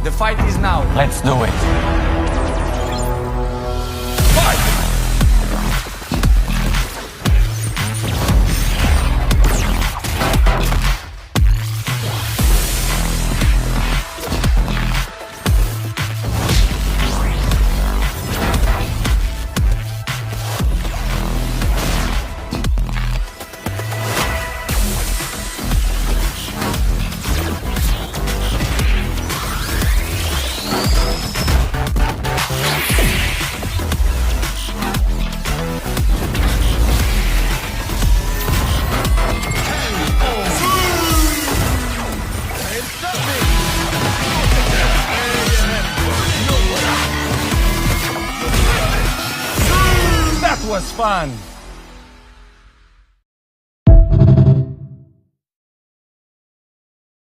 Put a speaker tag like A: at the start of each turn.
A: The fight is now.
B: Let's do it.
A: Fight! That was fun!